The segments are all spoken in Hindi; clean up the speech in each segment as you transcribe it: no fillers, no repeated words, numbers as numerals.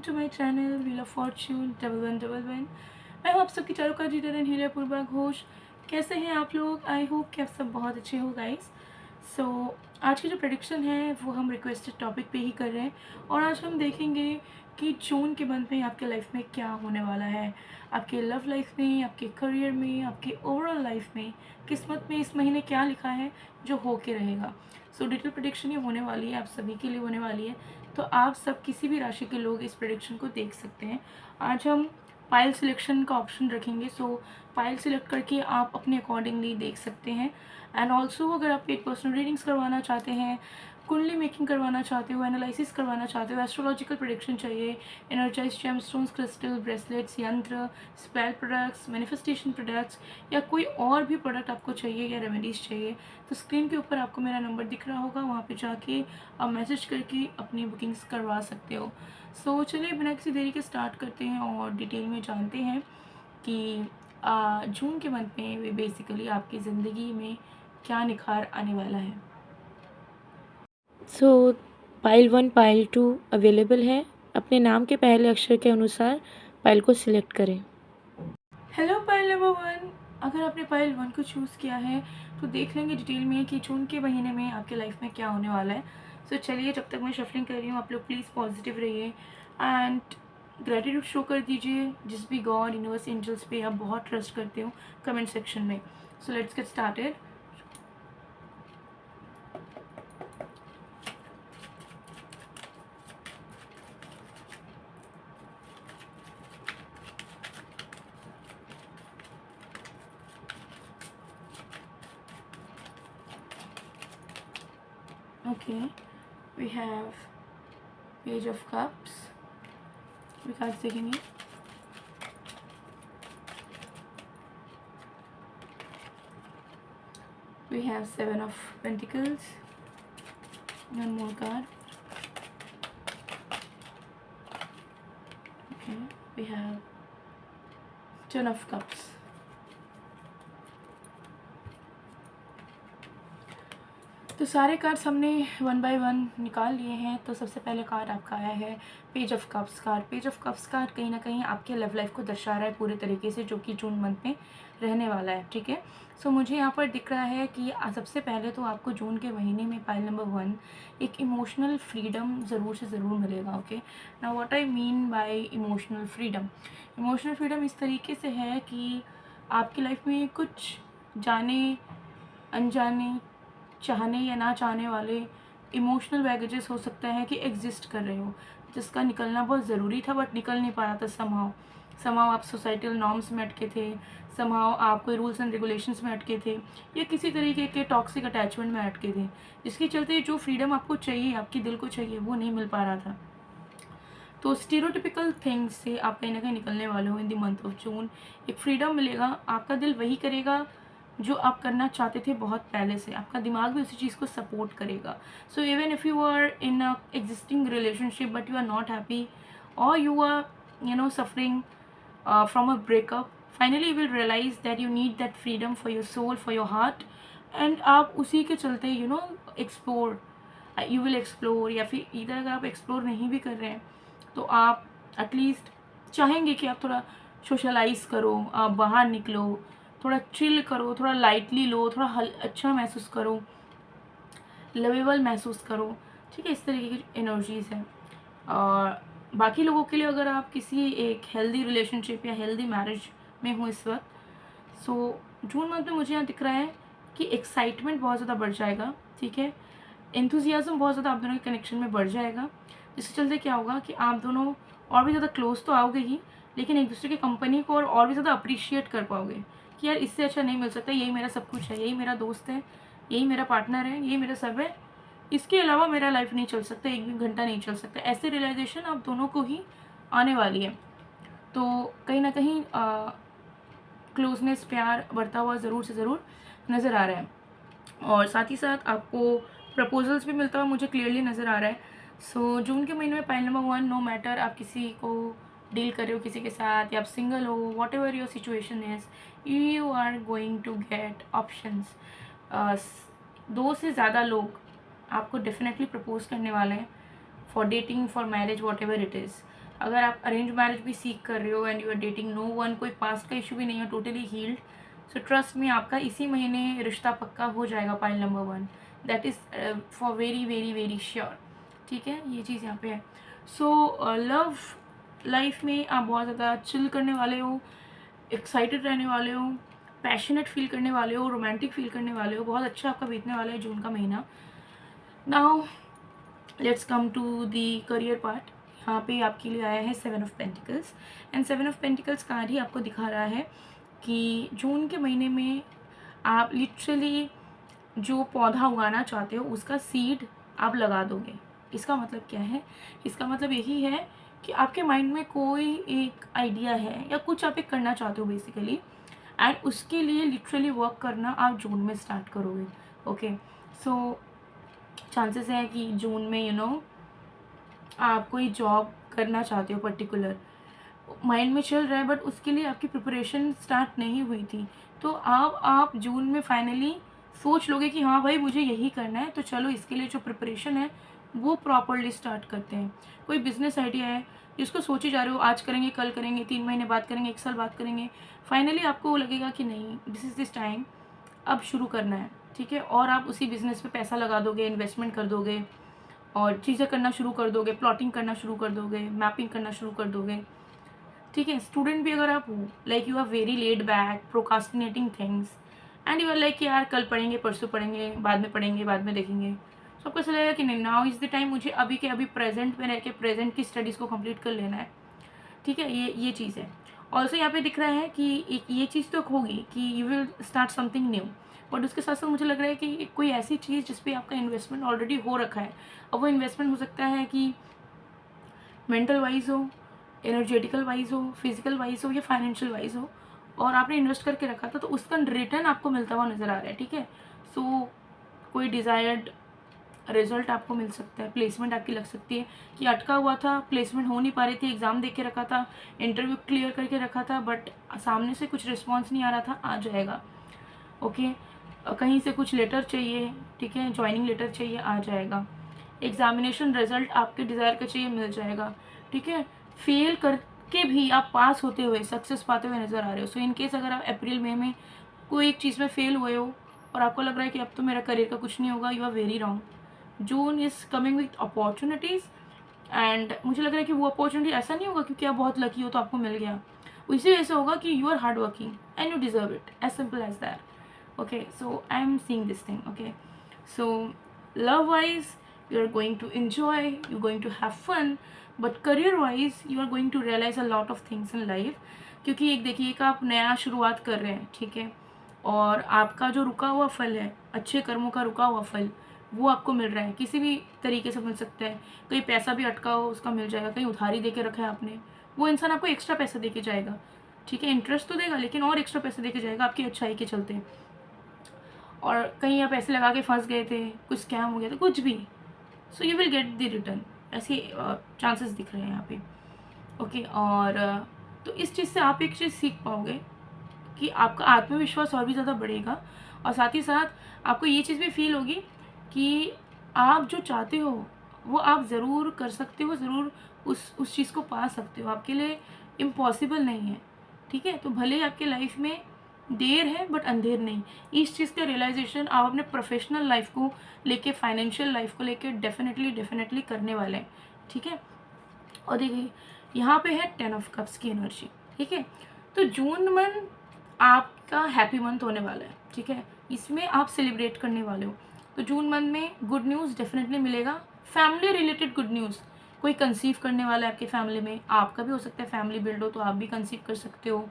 To my channel wheel of fortune 1111। मैं हूँ आप सबकी चारों का reader and healer Purva Ghosh. कैसे हैं आप लोग? आई होप कि आप सब बहुत अच्छे हो गाइस। सो आज की जो प्रेडिक्शन है वो हम रिक्वेस्टेड टॉपिक पे ही कर रहे हैं और आज हम देखेंगे कि जून के मंथ में आपके लाइफ में क्या होने वाला है, आपके लव लाइफ में, आपके करियर में, आपके ओवरऑल लाइफ में, किस्मत में इस महीने क्या लिखा है जो हो के रहेगा। सो डिटेल प्रेडिक्शन ये होने वाली है, आप सभी के लिए होने वाली है, तो आप सब किसी भी राशि के लोग इस प्रेडिक्शन को देख सकते हैं। आज हम पाइल सिलेक्शन का ऑप्शन रखेंगे, सो पाइल सिलेक्ट करके आप अपने अकॉर्डिंगली देख सकते हैं। एंड ऑल्सो अगर आप एक पर्सनल रीडिंग्स करवाना चाहते हैं, कुंडली मेकिंग करवाना चाहते हो, एनालिसिस करवाना चाहते हो, एस्ट्रोलॉजिकल प्रेडिक्शन चाहिए, एनर्जाइज जेमस्टोन्स, क्रिस्टल, ब्रेसलेट्स, यंत्र, स्पेल प्रोडक्ट्स, मैनिफेस्टेशन प्रोडक्ट्स या कोई और भी प्रोडक्ट आपको चाहिए या रेमेडीज़ चाहिए, तो स्क्रीन के ऊपर आपको मेरा नंबर दिख रहा होगा, वहाँ पे जाके आप मैसेज करके अपनी बुकिंग्स करवा सकते हो। सो चलिए बिना किसी देरी के स्टार्ट करते हैं और डिटेल में जानते हैं कि जून के मंथ में बेसिकली आपकी ज़िंदगी में क्या निखार आने वाला है। सो पाइल 1 पाइल 2 अवेलेबल है। अपने नाम के पहले अक्षर के अनुसार पाइल को सिलेक्ट करें। हेलो पाइल नंबर 1, अगर आपने पाइल 1 को चूज़ किया है तो देख लेंगे डिटेल में कि जून के महीने में आपके लाइफ में क्या होने वाला है। सो चलिए जब तक मैं शफलिंग कर रही हूँ आप लोग प्लीज़ पॉजिटिव रहिए एंड ग्रेटिट्यूड शो कर दीजिए जिस भी गॉड यूनिवर्स एंजल्स पे आप बहुत ट्रस्ट करते हो कमेंट सेक्शन में। So let's get started. Okay, we have Page of Cups. We can't see any. We have Seven of Pentacles. One more card. Okay, we have Ten of Cups. तो सारे कार्ड्स हमने वन बाय वन निकाल लिए हैं। तो सबसे पहले कार्ड आपका आया है page of cups card. Page of cups card कहीं ना कहीं आपके लव लाइफ को दर्शा रहा है पूरे तरीके से, जो कि जून मंथ में रहने वाला है। ठीक है, सो मुझे यहाँ पर दिख रहा है कि सबसे पहले तो आपको जून के महीने में पाइल नंबर 1 एक इमोशनल फ्रीडम ज़रूर से ज़रूर मिलेगा। Okay, now what I mean by emotional freedom. Emotional freedom इस तरीके से है कि आपकी लाइफ में कुछ जाने अनजाने, चाहने या ना चाहने वाले इमोशनल बैगेजेस हो सकता है कि एग्जिस्ट कर रहे हो, जिसका निकलना बहुत ज़रूरी था बट निकल नहीं पा रहा था। समहाउ आप सोसाइटल नॉर्म्स में अटके थे, समहाउ आप कोई रूल्स एंड रेगुलेशंस में अटके थे या किसी तरीके के टॉक्सिक अटैचमेंट में अटके थे, जिसके चलते जो फ्रीडम आपको चाहिए, आपकी दिल को चाहिए, वो नहीं मिल पा रहा था। तो स्टीरियोटिपिकल थिंग्स से आप कहीं ना कहीं निकलने वाले हो in the month of June. एक फ्रीडम मिलेगा, आपका दिल वही करेगा जो आप करना चाहते थे बहुत पहले से, आपका दिमाग भी उसी चीज़ को सपोर्ट करेगा। So even if you are in a existing relationship but you are not happy और you are suffering from a breakup, finally you will realize that you need that freedom for your soul, for your heart, and आप उसी के चलते एक्सप्लोर, यू विल एक्सप्लोर, या फिर इधर अगर आप एक्सप्लोर नहीं भी कर रहे हैं तो आप एटलीस्ट चाहेंगे कि आप थोड़ा सोशलाइज करो, आप बाहर निकलो, थोड़ा चिल करो, थोड़ा लाइटली लो, थोड़ा अच्छा महसूस करो, लवेबल महसूस करो। ठीक है, इस तरीके की एनर्जीज़ हैं। और बाकी लोगों के लिए अगर आप किसी एक हेल्दी रिलेशनशिप या हेल्दी मैरिज में हो इस वक्त, सो जून मंथ में मुझे यहाँ दिख रहा है कि एक्साइटमेंट बहुत ज़्यादा बढ़ जाएगा। ठीक है, एंथुजियाज्म बहुत ज़्यादा आप दोनों के कनेक्शन में बढ़ जाएगा, जिसके चलते क्या होगा कि आप दोनों और भी ज़्यादा क्लोज तो आओगे ही, लेकिन एक दूसरे की कंपनी को और भी ज़्यादा अप्रिशिएट कर पाओगे कि यार इससे अच्छा नहीं मिल सकता, यही मेरा सब कुछ है, यही मेरा दोस्त है, यही मेरा पार्टनर है, यही मेरा सब है, इसके अलावा मेरा लाइफ नहीं चल सकता, एक भी घंटा नहीं चल सकता। ऐसे रियलाइजेशन आप दोनों को ही आने वाली है। तो कहीं ना कहीं क्लोजनेस, प्यार बढ़ता हुआ ज़रूर से ज़रूर नज़र आ रहा है और साथ ही साथ आपको प्रपोजल्स भी मिलता हुआ मुझे क्लियरली नज़र आ रहा है। सो जून के महीने में पाइल नंबर 1, नो मैटर आप किसी को डील कर रहे हो किसी के साथ या आप सिंगल हो, whatever your situation is, you are going to get options. 2 से ज़्यादा लोग आपको डेफिनेटली प्रपोज करने वाले हैं for dating, for marriage, whatever it is. अगर आप अरेंज मैरिज भी सीख कर रहे हो and you are dating no one, कोई पास्ट का इशू भी नहीं है, टोटली हील्ड, सो ट्रस्ट में आपका इसी महीने रिश्ता पक्का हो जाएगा। Pile number 1, that is for very very very sure. ठीक है, ये चीज़ यहाँ पे है। सो लव लाइफ में आप बहुत ज़्यादा चिल करने वाले हो, एक्साइटेड रहने वाले हो, पैशनेट फील करने वाले हो, रोमांटिक फील करने वाले हो। बहुत अच्छा आपका बीतने वाला है जून का महीना। Now let's come to the career part. यहाँ पे आपके लिए आया है 7 of pentacles, and 7 of pentacles card ही आपको दिखा रहा है कि जून के महीने में आप लिटरली जो पौधा उगाना चाहते हो उसका सीड आप लगा दोगे। इसका मतलब क्या है? इसका मतलब यही है कि आपके माइंड में कोई एक आइडिया है या कुछ आप एक करना चाहते हो बेसिकली, एंड उसके लिए लिटरली वर्क करना आप जून में स्टार्ट करोगे। ओके, सो चांसेस है कि जून में आप कोई जॉब करना चाहते हो पर्टिकुलर, माइंड में चल रहा है बट उसके लिए आपकी प्रिपरेशन स्टार्ट नहीं हुई थी, तो आप जून में फाइनली सोच लोगे कि हाँ भाई मुझे यही करना है, तो चलो इसके लिए जो प्रिपरेशन है वो प्रॉपरली स्टार्ट करते हैं। कोई बिजनेस आइडिया है जिसको सोचे जा रहे हो, आज करेंगे, कल करेंगे, 3 महीने बाद करेंगे, 1 साल बाद करेंगे, फाइनली आपको लगेगा कि नहीं, दिस इज़ दिस टाइम, अब शुरू करना है। ठीक है, और आप उसी बिज़नेस पे पैसा लगा दोगे, इन्वेस्टमेंट कर दोगे और चीज़ें करना शुरू कर दोगे, प्लॉटिंग करना शुरू कर दोगे, मैपिंग करना शुरू कर दोगे। ठीक है, स्टूडेंट भी अगर आप हो, like you are very laid back, procrastinating things, and you are like यार कल पढ़ेंगे, परसों पढ़ेंगे, बाद में पढ़ेंगे, बाद में देखेंगे, तो आपको ऐसा लगेगा कि नहीं, नाउ इज़ द टाइम, मुझे अभी के अभी प्रेजेंट में रह के प्रेजेंट की स्टडीज़ को कंप्लीट कर लेना है। ठीक है, ये चीज़ है। ऑल्सो यहाँ पे दिख रहा है कि एक ये चीज़ तो होगी कि you will start something new, but उसके साथ साथ मुझे लग रहा है कि कोई ऐसी चीज़ जिस पे आपका इन्वेस्टमेंट ऑलरेडी हो रखा है, अब वो इन्वेस्टमेंट हो सकता है कि मेंटल वाइज हो, एनर्जेटिकल वाइज हो, फिजिकल वाइज हो या फाइनेंशियल वाइज हो, और आपने इन्वेस्ट करके रखा था तो उसका रिटर्न आपको मिलता हुआ नज़र आ रहा है। ठीक है, सो कोई डिज़ायर्ड रिजल्ट आपको मिल सकता है, प्लेसमेंट आपकी लग सकती है कि अटका हुआ था, प्लेसमेंट हो नहीं पा रही थी, एग्ज़ाम दे के रखा था, इंटरव्यू क्लियर करके रखा था, बट सामने से कुछ रिस्पॉन्स नहीं आ रहा था, आ जाएगा। ओके, कहीं से कुछ लेटर चाहिए, ठीक है, ज्वाइनिंग लेटर चाहिए, आ जाएगा। एग्जामिनेशन रिजल्ट आपके डिज़ायर का चाहिए, मिल जाएगा। ठीक है, फेल करके भी आप पास होते हुए, सक्सेस पाते हुए नज़र आ रहे हो। सो इन केस अगर आप अप्रैल मई में कोई एक चीज़ में फेल हुए हो और आपको लग रहा है कि अब तो मेरा करियर का कुछ नहीं होगा, you are very wrong. June is coming with opportunities, and मुझे लग रहा है कि वो अपॉर्चुनिटी ऐसा नहीं होगा क्योंकि आप बहुत लकी हो तो आपको मिल गया, इसी वजह से होगा कि you are hard working and you deserve it, as simple as that. Okay, so I am seeing this thing. Okay, so love wise you are going to enjoy, you're going to have fun, but career wise you are going to realize a lot of things in life, क्योंकि एक देखिए एक आप नया शुरुआत कर रहे हैं, ठीक है, और आपका जो रुका हुआ फल है, अच्छे कर्मों का रुका हुआ फल, वो आपको मिल रहा है, किसी भी तरीके से मिल सकता है। कहीं पैसा भी अटका हो उसका मिल जाएगा, कहीं उधारी दे के रखा है आपने, वो इंसान आपको एक्स्ट्रा पैसा दे के जाएगा। ठीक है, इंटरेस्ट तो देगा लेकिन और एक्स्ट्रा पैसे दे के जाएगा आपकी अच्छाई के चलते। और कहीं आप पैसे लगा के फंस गए थे, कुछ स्कैम हो गया था, कुछ भी, so you will get the return, ऐसे चांसेस दिख रहे हैं यहाँ पे। ओके, और तो इस चीज़ से आप एक चीज़ सीख पाओगे कि आपका आत्मविश्वास और भी ज़्यादा बढ़ेगा, और साथ ही साथ आपको ये चीज़ भी फील होगी कि आप जो चाहते हो वो आप ज़रूर कर सकते हो, ज़रूर उस चीज़ को पा सकते हो, आपके लिए इम्पॉसिबल नहीं है। ठीक है, तो भले ही आपके लाइफ में देर है बट अंधेर नहीं, इस चीज़ का रियलाइजेशन आप अपने प्रोफेशनल लाइफ को लेके, फाइनेंशियल लाइफ को लेके डेफिनेटली करने वाले हैं। ठीक है, और देखिए यहाँ पे है 10 ऑफ कप्स की एनर्जी। ठीक है, तो जून मंथ आपका हैप्पी मंथ होने वाला है। ठीक है, इसमें आप सेलिब्रेट करने वाले हो, तो जून मंथ में गुड न्यूज़ डेफिनेटली मिलेगा, फैमिली रिलेटेड गुड न्यूज़। कोई कंसीव करने वाला है आपके फैमिली में, आपका भी हो सकता है, फैमिली बिल्ड हो तो आप भी कंसीव कर सकते हो,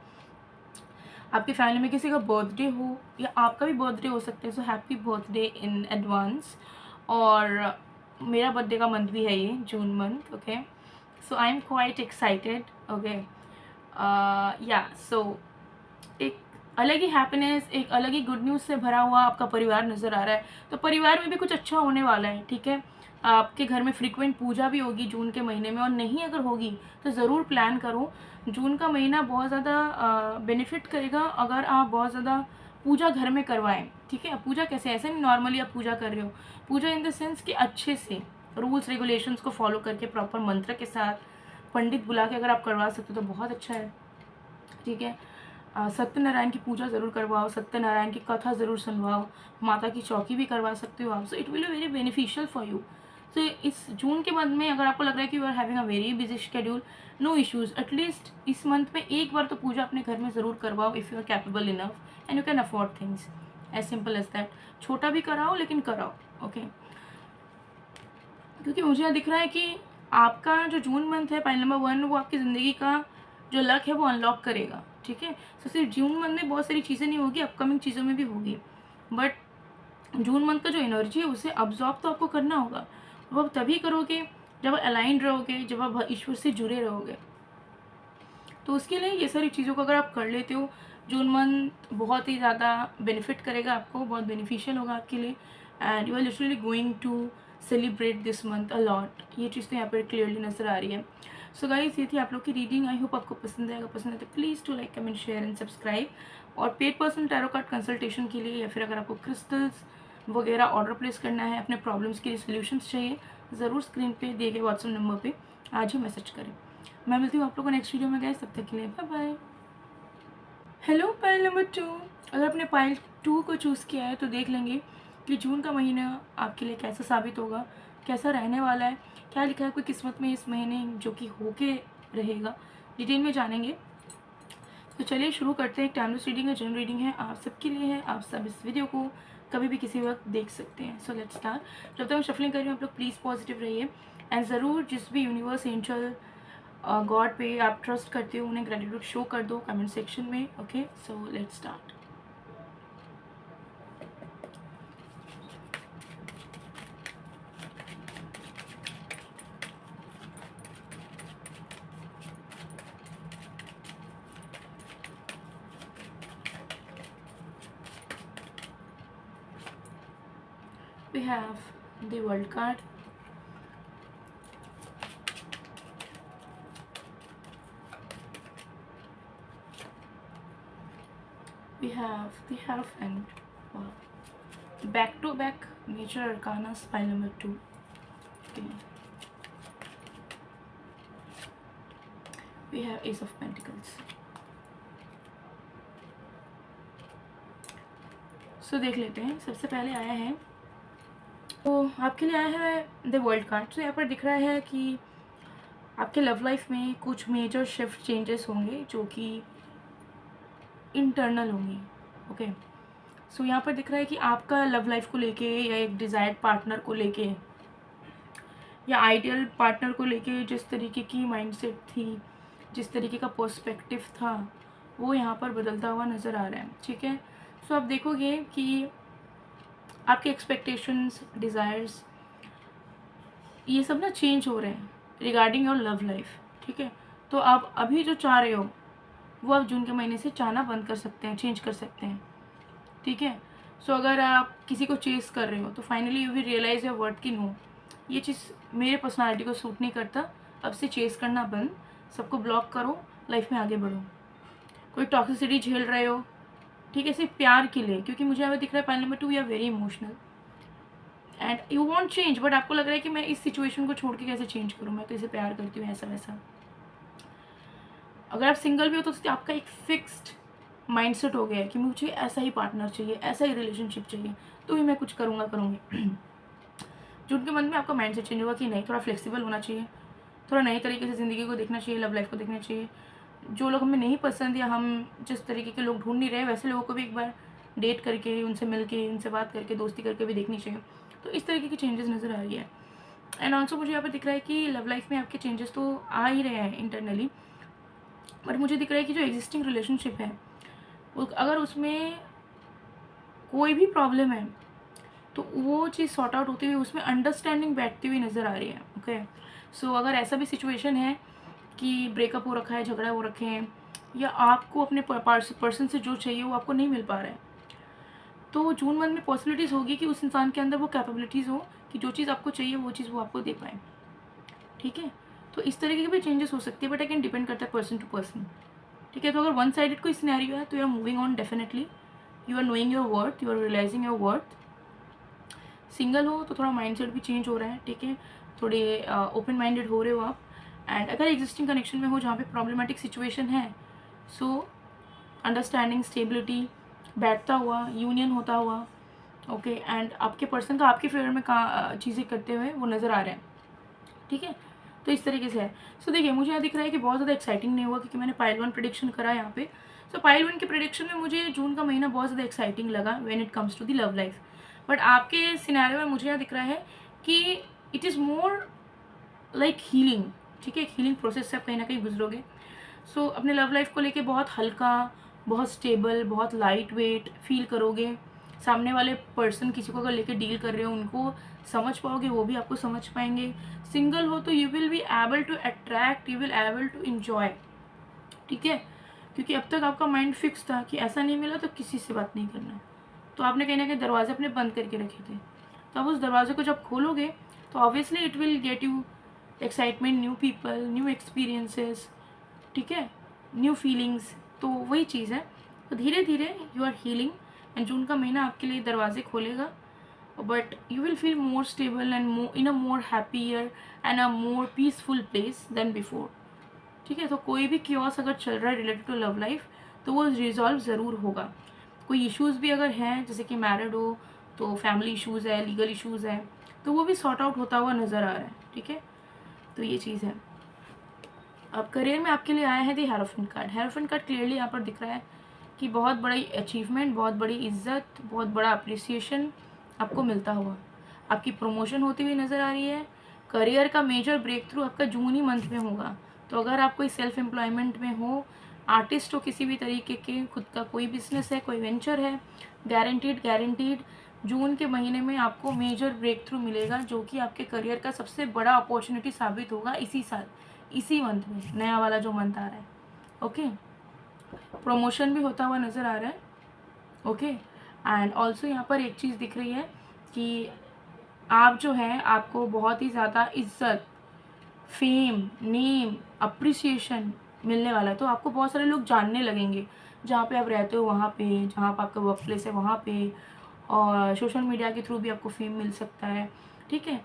आपकी फैमिली में किसी का बर्थडे हो या आपका भी बर्थडे हो सकता है, so happy birthday in advance. और मेरा बर्थडे का मंथ भी है ये June month. Okay, so I am quite excited. Okay, या सो एक अलग ही हैप्पीनेस, एक अलग ही गुड न्यूज़ से भरा हुआ आपका परिवार नज़र आ रहा है, तो परिवार में भी कुछ अच्छा होने वाला है। ठीक है, आपके घर में फ्रीक्वेंट पूजा भी होगी जून के महीने में, और नहीं अगर होगी तो ज़रूर प्लान करो। जून का महीना बहुत ज़्यादा बेनिफिट करेगा अगर आप बहुत ज़्यादा पूजा घर में करवाएं। ठीक है, पूजा कैसे, ऐसे नहीं नॉर्मली आप पूजा कर रहे हो, पूजा इन द सेंस कि अच्छे से रूल्स रेगुलेशंस को फॉलो करके, प्रॉपर मंत्र के साथ, पंडित बुला के अगर आप करवा सकते हो तो बहुत अच्छा है, ठीक है। सत्यनारायण की पूजा ज़रूर करवाओ, सत्यनारायण की कथा ज़रूर सुनवाओ, माता की चौकी भी करवा सकते हो आप। So it will be very beneficial for you. So इस जून के मंथ में अगर आपको लग रहा है कि you are having a very busy schedule, no issues, at least इस मंथ में एक बार तो पूजा अपने घर में ज़रूर करवाओ if you are capable enough and you can afford things, as simple as that. छोटा भी कराओ लेकिन कराओ, ओके। क्योंकि मुझे यहाँ दिख रहा है कि आपका जो जून मंथ है पॉइंट नंबर 1, वो आपकी ज़िंदगी का जो लक है वो अनलॉक करेगा, ठीक है। तो सिर्फ जून मंथ में बहुत सारी चीज़ें नहीं होगी, अपकमिंग चीज़ों में भी होगी, बट जून मंथ का जो एनर्जी है उसे अब्जॉर्ब तो आपको करना होगा। वो आप तभी करोगे जब आप अलाइंड रहोगे, जब आप ईश्वर से जुड़े रहोगे। तो उसके लिए ये सारी चीज़ों को अगर आप कर लेते हो, जून मंथ बहुत ही ज़्यादा बेनिफिट करेगा आपको, बहुत बेनिफिशियल होगा आपके लिए, and you are literally going to celebrate this month a lot. ये चीज़ तो यहाँ पर क्लियरली नज़र आ रही है। सो गाइस, ये थी आप लोग की रीडिंग। आई होप आपको पसंद आएगा। पसंद है तो please to like, comment, share and subscribe. और paid personal tarot card consultation के लिए या फिर अगर आपको क्रिस्टल्स वगैरह ऑर्डर प्लेस करना है, अपने प्रॉब्लम्स के लिए सोल्यूशंस चाहिए, ज़रूर स्क्रीन पे दिए गए व्हाट्सएप नंबर पे आज ही मैसेज करें। मैं मिलती हूँ आप लोगों को नेक्स्ट वीडियो में गाइस, तब तक के लिए bye bye. Hello pile number 2, अगर आपने पाइल 2 को चूज़ किया है तो देख लेंगे कि जून का महीना आपके लिए कैसा साबित होगा, कैसा रहने वाला है, क्या लिखा है कोई किस्मत में इस महीने जो कि होके रहेगा, डिटेल में जानेंगे। तो चलिए शुरू करते हैं। एक टाइमलेस रीडिंग है, जनरल रीडिंग है, आप सबके लिए है। आप सब इस वीडियो को कभी भी किसी वक्त देख सकते हैं। So let's start. जब तक मैं शफलिंग कर रही हूँ आप लोग प्लीज़ पॉजिटिव रहिए, एंड ज़रूर जिस भी यूनिवर्स, एंजल, गॉड पे आप ट्रस्ट करते हो उन्हें ग्रेटिट्यूड शो कर दो कमेंट सेक्शन में, okay. So let's start. We have the world card, we have the Hierophant, wow, back to back major arcana, pile number 2, okay. We have Ace of Pentacles. सो देख लेते हैं। सबसे पहले आया है तो आपके लिए आया है द वर्ल्ड कार्ड। तो यहाँ पर दिख रहा है कि आपके लव लाइफ में कुछ मेजर शिफ्ट चेंजेस होंगे जो कि इंटरनल होंगी, ओके। सो यहाँ पर दिख रहा है कि आपका लव लाइफ को लेके या एक डिज़ायर्ड पार्टनर को लेके या आइडियल पार्टनर को लेके जिस तरीके की माइंडसेट थी, जिस तरीके का पर्सपेक्टिव था, वो यहाँ पर बदलता हुआ नज़र आ रहा है, ठीक है। सो आप देखोगे कि आपके एक्सपेक्टेशंस, डिज़ायर्स, ये सब ना चेंज हो रहे हैं रिगार्डिंग योर लव लाइफ, ठीक है। तो आप अभी जो चाह रहे हो वो आप जून के महीने से चाहना बंद कर सकते हैं, चेंज कर सकते हैं, ठीक है। सो अगर आप किसी को चेस कर रहे हो तो finally you will realise your word कि नो, ये चीज़ मेरे पर्सनालिटी को सूट नहीं करता, अब से चेस करना बंद, सबको ब्लॉक करो, लाइफ में आगे बढ़ो। कोई टॉक्सिसिटी झेल रहे हो, ठीक है, सिर्फ प्यार के लिए, क्योंकि मुझे अभी दिख रहा है point number 2 you are very emotional and you want change, but आपको लग रहा है कि मैं इस सिचुएशन को छोड़ के कैसे चेंज करूँ, मैं तो इसे प्यार करती हूँ, ऐसा वैसा। अगर आप सिंगल भी हो तो आपका एक फिक्स्ड माइंडसेट हो गया है कि मुझे ऐसा ही पार्टनर चाहिए, ऐसा ही रिलेशनशिप चाहिए, तो ही मैं कुछ करूँगी। जून के मन में आपका माइंडसेट चेंज होगा कि नहीं, थोड़ा फ्लेक्सिबल होना चाहिए, थोड़ा नए तरीके से ज़िंदगी को देखना चाहिए, लव लाइफ को देखना चाहिए। जो लोग हमें नहीं पसंद या हम जिस तरीके के लोग ढूंढ नहीं रहे वैसे लोगों को भी एक बार डेट करके, उनसे मिल के, उनसे बात करके, दोस्ती करके भी देखनी चाहिए। तो इस तरीके की चेंजेस नज़र आ रही है। एंड ऑल्सो मुझे यहाँ पर दिख रहा है कि लव लाइफ में आपके चेंजेस तो आ ही रहे हैं इंटरनली, बट मुझे दिख रहा है कि जो एग्जिस्टिंग रिलेशनशिप है अगर उसमें कोई भी प्रॉब्लम है तो वो चीज़ सॉर्ट आउट होती हुई उसमें अंडरस्टैंडिंग बैठती हुई नज़र आ रही है, ओके। सो अगर ऐसा भी सिचुएशन है कि ब्रेकअप हो रखा है, झगड़ा हो रखे हैं, या आपको अपने पर्सन से जो चाहिए वो आपको नहीं मिल पा रहा है, तो जून मंथ में पॉसिबिलिटीज़ होगी कि उस इंसान के अंदर वो कैपेबिलिटीज़ हो कि जो चीज़ आपको चाहिए वो चीज़ वो आपको दे पाए, ठीक है। तो इस तरीके की भी चेंजेस हो सकती है, बट अगेन डिपेंड करता है पर्सन टू पर्सन, ठीक है। तो अगर वन साइडेड कोई सिनेरियो है तो you are moving on, definitely you are knowing your worth, you are realising your worth. Single हो तो थोड़ा माइंडसेट भी चेंज हो रहा है, ठीक है, थोड़े ओपन माइंडेड हो रहे हो आप, एंड अगर एग्जिस्टिंग कनेक्शन में हो जहाँ पे प्रॉब्लमेटिक सिचुएशन है, सो अंडरस्टैंडिंग, स्टेबिलिटी बैठता हुआ, यूनियन होता हुआ, ओके, एंड आपके पर्सन का आपके फेवर में चीज़ें करते हुए वो नज़र आ रहे हैं, ठीक है। तो इस तरीके से है। सो देखिए, मुझे यहाँ दिख रहा है कि बहुत ज़्यादा एक्साइटिंग नहीं हुआ क्योंकि मैंने पाइल 1 प्रेडिक्शन करा यहाँ पे। सो पाइल 1 के प्रेडिक्शन में मुझे जून का महीना बहुत ज़्यादा एक्साइटिंग लगा when it comes to the love life. But आपके सिनेरियो में मुझे यहाँ दिख रहा है कि it is more like healing, ठीक है, एक हीलिंग प्रोसेस से आप कहीं ना कहीं गुजरोगे। सो अपने लव लाइफ को लेके बहुत हल्का, बहुत स्टेबल, बहुत लाइट वेट फील करोगे। सामने वाले पर्सन किसी को अगर लेके डील कर रहे हो उनको समझ पाओगे, वो भी आपको समझ पाएंगे। सिंगल हो तो you will be able to attract, you will able to enjoy, ठीक है। क्योंकि अब तक आपका माइंड फिक्स था कि ऐसा नहीं मिला तो किसी से बात नहीं करना, तो आपने कहीं ना कहीं दरवाजे अपने बंद करके रखे थे। तो अब उस दरवाजे को जब खोलोगे तो obviously it will get you excitement, new people, new experiences, ठीक है, न्यू फीलिंग्स। तो वही चीज़ है। तो धीरे धीरे you are healing and June का महीना आपके लिए दरवाजे खोलेगा, but you will feel more stable and more in a more happier and a more peaceful place than before, ठीक है। तो कोई भी क्योस अगर चल रहा है रिलेटेड टू लव लाइफ तो वो रिजॉल्व ज़रूर होगा। कोई इश्यूज़ भी अगर हैं, जैसे कि मैरिड हो तो फैमिली इश्यूज़ है, लीगल इश्यूज़ है, तो वो भी सॉर्ट आउट होता हुआ नज़र आ रहा है, ठीक है। तो ये चीज़ है। अब करियर में आपके लिए आया है the hierophant card. Hierophant card clearly यहाँ पर दिख रहा है कि बहुत बड़ी अचीवमेंट, बहुत बड़ी इज्जत, बहुत बड़ा अप्रिसिएशन आपको मिलता हुआ, आपकी प्रमोशन होती हुई नज़र आ रही है। करियर का मेजर ब्रेक थ्रू आपका जून ही मंथ में होगा। तो अगर आप कोई सेल्फ एम्प्लॉयमेंट में हो, आर्टिस्ट हो, किसी भी तरीके के खुद का कोई बिजनेस है, कोई वेंचर है, गारंटीड जून के महीने में आपको मेजर ब्रेक थ्रू मिलेगा, जो कि आपके करियर का सबसे बड़ा अपॉर्चुनिटी साबित होगा इसी साल, इसी मंथ में, नया वाला जो मंथ आ रहा है, ओके। प्रमोशन भी होता हुआ नज़र आ रहा है, ओके। एंड ऑल्सो यहाँ पर एक चीज़ दिख रही है कि आप जो है, आपको बहुत ही ज़्यादा इज्जत, फेम, नेम, अप्रिसिएशन मिलने वाला है। तो आपको बहुत सारे लोग जानने लगेंगे, जहाँ पे आप रहते हो वहाँ पे, जहाँ पर आपका वर्क प्लेस है वहाँ पे, और सोशल मीडिया के थ्रू भी आपको फेम मिल सकता है, ठीक है।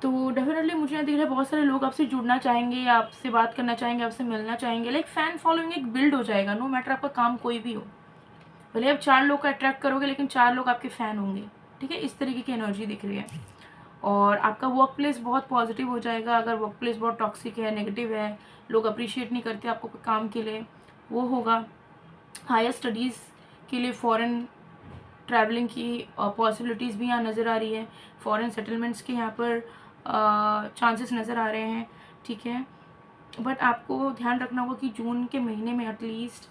तो डेफिनेटली मुझे यहाँ दिख रहा है बहुत सारे लोग आपसे जुड़ना चाहेंगे, आपसे बात करना चाहेंगे, आपसे मिलना चाहेंगे। लाइक फैन फॉलोइंग एक बिल्ड हो जाएगा, नो मैटर आपका काम कोई भी हो। भले आप 4 लोग का अट्रैक्ट करोगे लेकिन 4 लोग आपके फ़ैन होंगे, ठीक है। इस तरीके की एनर्जी दिख रही है। और आपका वर्क प्लेस बहुत पॉजिटिव हो जाएगा। अगर वर्क प्लेस बहुत टॉक्सिक है, नेगेटिव है, लोग अप्रिशिएट नहीं करते आपको काम के लिए, वो होगा। हायर स्टडीज़ के लिए फ़ॉरेन ट्रैवलिंग की पॉसिबिलिटीज़ भी यहाँ नज़र आ रही है। फ़ॉरेन सेटलमेंट्स के यहाँ पर चांसेस नज़र आ रहे हैं, ठीक है। बट आपको ध्यान रखना होगा कि जून के महीने में एटलीस्ट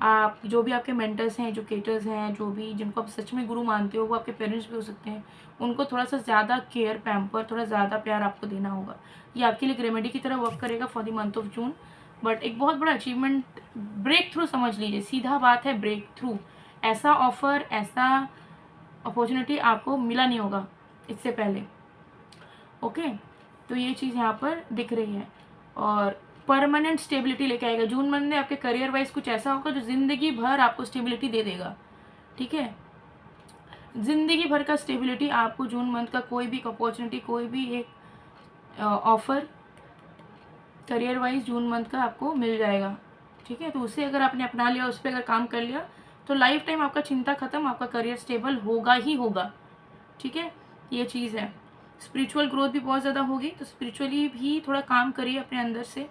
आप जो भी आपके मेंटर्स हैं, एजुकेटर्स हैं, जो भी जिनको आप सच में गुरु मानते हो, वो आपके पेरेंट्स भी हो सकते हैं, उनको थोड़ा सा ज़्यादा केयर, पैम्पर, थोड़ा ज़्यादा प्यार आपको देना होगा। ये आपके लिए एक रेमेडी की तरह वर्क करेगा for the month of June. But एक बहुत बड़ा अचीवमेंट, ब्रेक थ्रू समझ लीजिए, सीधा बात है, ब्रेक थ्रू। ऐसा ऑफर, ऐसा अपॉर्चुनिटी आपको मिला नहीं होगा इससे पहले, ओके। तो ये चीज़ यहाँ पर दिख रही है और परमानेंट स्टेबिलिटी लेके आएगा। जून मंथ में आपके करियर वाइज कुछ ऐसा होगा जो ज़िंदगी भर आपको स्टेबिलिटी दे देगा, ठीक है। ज़िंदगी भर का स्टेबिलिटी आपको जून मंथ का कोई भी अपॉर्चुनिटी, कोई भी एक offer career wise June month का आपको मिल जाएगा, ठीक है। तो उसे अगर आपने अपना लिया, उस पर अगर काम कर लिया तो लाइफ टाइम आपका चिंता ख़त्म, आपका करियर स्टेबल होगा ही होगा, ठीक है। ये चीज़ है। स्पिरिचुअल ग्रोथ भी बहुत ज़्यादा होगी, तो स्पिरिचुअली भी थोड़ा काम करिए अपने अंदर से,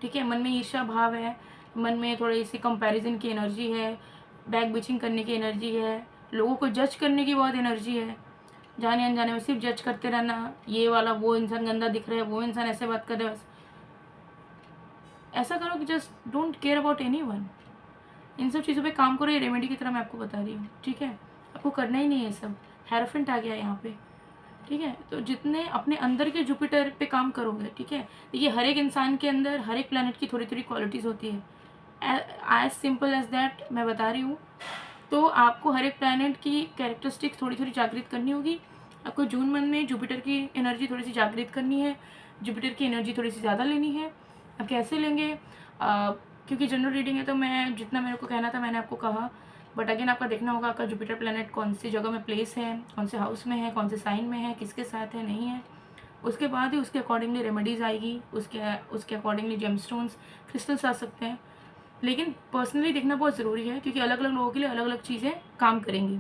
ठीक है। मन में ईर्ष्या भाव है, मन में थोड़ी सी कंपैरिजन की एनर्जी है, बैक बिचिंग करने की एनर्जी है, लोगों को जज करने की बहुत एनर्जी है, जाने अनजाने में सिर्फ जज करते रहना, ये वाला वो इंसान गंदा दिख रहा है, वो इंसान ऐसे बात कर रहा है। बस ऐसा करो कि just don't care about anyone. इन सब चीज़ों पे काम करो, ये रेमेडी की तरह मैं आपको बता रही हूँ, ठीक है। आपको करना ही नहीं है ये सब। हेरोफेंट आ गया यहाँ पे, ठीक है। तो जितने अपने अंदर के जुपिटर पे काम करोगे, ठीक है। देखिए, हर एक इंसान के अंदर, हर एक प्लैनेट की थोड़ी थोड़ी क्वालिटीज़ होती है, एज सिंपल एज दैट मैं बता रही हूँ। तो आपको हर एक प्लैनेट की कैरेक्टरिस्टिक्स थोड़ी थोड़ी जागृत करनी होगी। आपको जून मंथ में जुपिटर की एनर्जी थोड़ी सी जागृत करनी है, जुपिटर की एनर्जी थोड़ी सी ज़्यादा लेनी है। अब कैसे लेंगे, क्योंकि जनरल रीडिंग है तो मैं जितना मेरे को कहना था मैंने आपको कहा, बट अगेन आपका देखना होगा आपका जुपिटर प्लैनेट कौन सी जगह में प्लेस है, कौन से हाउस में है, कौन से साइन में है, किसके साथ है, नहीं है। उसके बाद ही उसके अकॉर्डिंगली रेमेडीज़ आएगी, उसके अकॉर्डिंगली जेमस्टोन्स, क्रिस्टल्स आ सकते हैं। लेकिन पर्सनली देखना बहुत ज़रूरी है, क्योंकि अलग अलग लोगों के लिए अलग अलग चीज़ें काम करेंगी।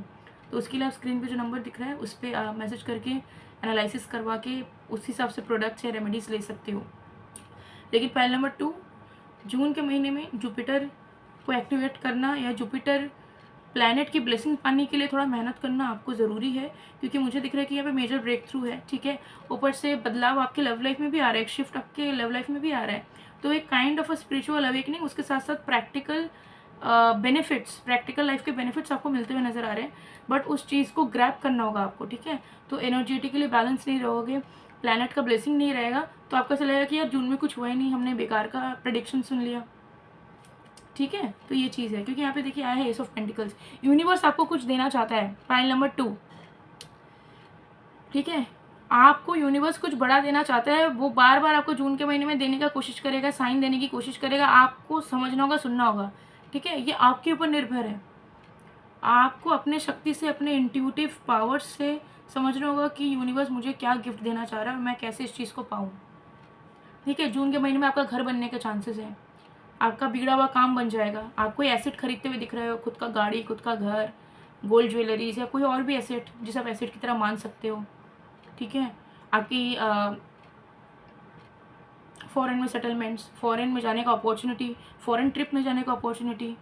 तो उसके लिए आप स्क्रीन पे जो नंबर दिख रहा है उस पर मैसेज करके एनालिसिस करवा के उस हिसाब से प्रोडक्ट्स या रेमेडीज़ ले सकते हो। लेकिन पॉइंट नंबर 2, जून के महीने में जुपिटर को एक्टिवेट करना या जुपिटर प्लैनेट की ब्लेसिंग पाने के लिए थोड़ा मेहनत करना आपको ज़रूरी है, क्योंकि मुझे दिख रहा है कि यहाँ पे मेजर ब्रेक थ्रू है, ठीक है। ऊपर से बदलाव आपके लव लाइफ में भी आ रहा है, एक शिफ्ट आपके लव लाइफ में भी आ रहा है। तो एक kind of a spiritual awakening, उसके साथ साथ प्रैक्टिकल बेनिफिट्स, प्रैक्टिकल लाइफ के बेनिफिट्स आपको मिलते हुए नज़र आ रहे हैं। बट उस चीज़ को ग्रैब करना होगा आपको, ठीक है। तो एनर्जेटिकली बैलेंस नहीं रहोगे, प्लैनेट का ब्लेसिंग नहीं रहेगा, तो आपको ऐसा लगेगा कि यार जून में कुछ हुआ ही नहीं, हमने बेकार का प्रेडिक्शन सुन लिया, ठीक है। तो ये चीज़ है, क्योंकि यहाँ पे देखिए आया है एस ऑफ पेंटिकल्स, यूनिवर्स आपको कुछ देना चाहता है। पॉइंट नंबर 2, ठीक है, आपको यूनिवर्स कुछ बड़ा देना चाहता है, वो बार बार आपको जून के महीने में देने का कोशिश करेगा, साइन देने की कोशिश करेगा, आपको समझना होगा, सुनना होगा, ठीक है। ये आपके ऊपर निर्भर है, आपको अपने शक्ति से, अपने इंट्यूटिव पावर्स से समझना होगा कि यूनिवर्स मुझे क्या गिफ्ट देना चाह रहा है और मैं कैसे इस चीज़ को पाऊँ, ठीक है। जून के महीने में आपका घर बनने के चांसेस हैं, आपका बिगड़ा हुआ काम बन जाएगा, आप कोई एसेट खरीदते हुए दिख रहे हो, खुद का गाड़ी, खुद का घर, गोल्ड ज्वेलरीज या कोई और भी एसेट जिसे आप एसेट की तरह मान सकते हो, ठीक है। आपकी फॉरेन में सेटलमेंट्स, फॉरेन में जाने का अपॉर्चुनिटी, फॉरेन ट्रिप में जाने का अपॉर्चुनिटी,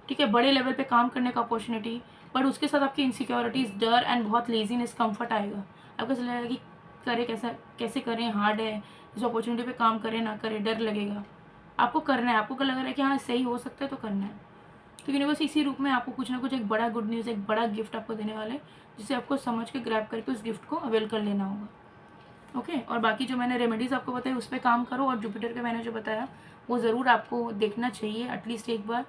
ठीक है, बड़े लेवल पे काम करने का अपॉर्चुनिटी। बट उसके साथ आपकी इनसिक्योरिटीज़, डर एंड बहुत लेजीनेस, कंफर्ट आएगा। आपको ऐसा लगेगा कि करें कैसे करें, हार्ड है, इस अपॉर्चुनिटी पे काम करें ना करें, डर लगेगा। आपको करना है, आपको लग रहा है कि हाँ सही हो सकता है तो करना है। तो यूनिवर्स इसी रूप में आपको कुछ ना कुछ एक बड़ा गुड न्यूज़, एक बड़ा गिफ्ट आपको देने वाले हैं, जिसे आपको समझ के ग्रैब करके उस गिफ्ट को अवेल कर लेना होगा, ओके। और बाकी जो मैंने रेमेडीज़ आपको बताई उस पर काम करो, और जुपिटर के मैंने जो बताया वो ज़रूर आपको देखना चाहिए एटलीस्ट एक बार,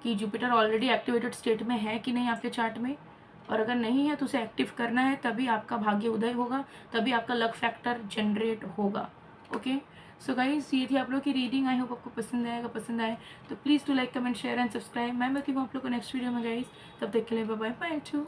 कि जुपिटर ऑलरेडी एक्टिवेटेड स्टेट में है कि नहीं आपके चार्ट में, और अगर नहीं है तो उसे एक्टिव करना है, तभी आपका भाग्य उदय होगा, तभी आपका लक फैक्टर जनरेट होगा, ओके। सो गाइस, ये थी आप लोग की रीडिंग। आई होप आपको पसंद आएगा, पसंद आए तो please to like, comment, share and subscribe. मैं मिलती हूँ आप लोग को नेक्स्ट वीडियो में गाइस, तब तक के लिए बाय बाय, बाय टू।